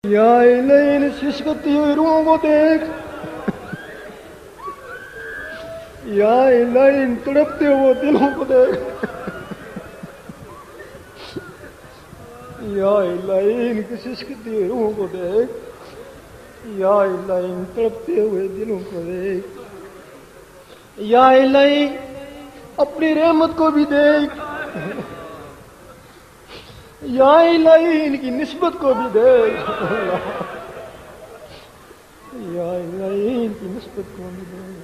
یا الہی ان ششکتی ہوئی روحوں کو دیکھ، یا الہی ان تڑپتے ہوئے دلوں کو دیکھ، یا الہی ان کی ششکتی ہوئی روحوں کو دیکھ، یا الہی ان تڑپتے ہوئے دلوں کو دیکھ، یا الہی اپنی رحمت کو بھی دیکھ، یا الہی ان کی نسبت کو بھی دیکھ، یا الہی ان کی نسبت کو بھی دیکھ،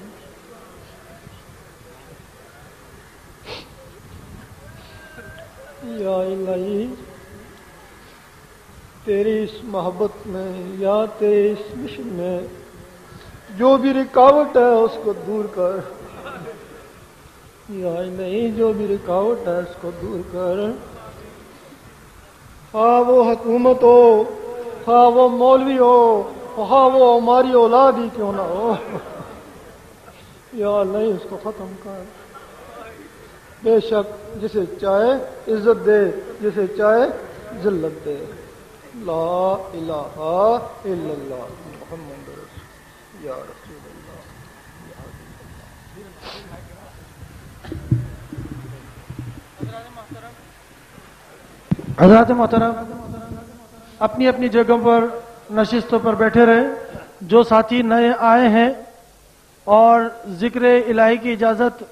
یا الہی تیری اس محبت میں یا تیرے اس مشن میں جو بھی رکاوٹ ہے اس کو دور کر، یا الہی جو بھی رکاوٹ ہے اس کو دور کر، خواہ وہ حکومت ہو، خواہ وہ مولوی ہو، خواہ وہ ہماری اولاد ہی کیوں نہ ہو، یا الہی اس کو ختم کر۔ بے شک جسے چاہے عزت دے، جسے چاہے ذلت دے، لا الہ الا اللہ محمد رسول یا رسول اللہ یا حبیب اللہ۔ حضرات محترم اپنی اپنی جگہوں پر نشستوں پر بیٹھے رہے، جو ساتھی نئے آئے ہیں اور ذکر الہی کی اجازت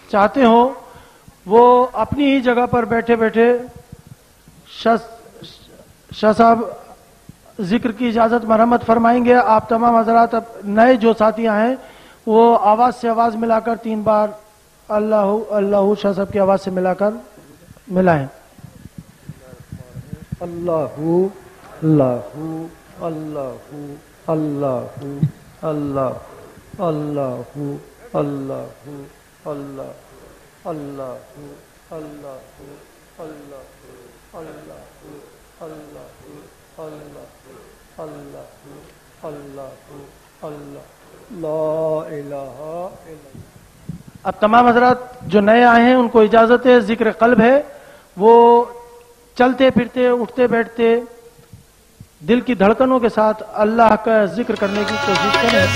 چاہتے ہوں وہ اپنی ہی جگہ پر بیٹھے بیٹھے شاہ صاحب ذکر کی اجازت مرحمت فرمائیں گے۔ آپ تمام حضرات نئے جو ساتھی آئے ہیں وہ آواز سے آواز ملا کر 3 بار اللہ اللہ شاہ صاحب کی آواز سے ملا کر ملائیں۔ اللہ اللہ اللہ اللہ اللہ اللہ اللہ اللہ اللہ اللہ اللہ اللہ اللہ اللہ لا الہ الا اللہ۔ اب تمام حضرات جو نئے آئے ہیں ان کو اجازت ہے، ذکر قلب ہے، وہ چلتے پھرتے اٹھتے بیٹھتے دل کی دھڑکنوں کے ساتھ اللہ کا ذکر کرنے کی کوشش کریں۔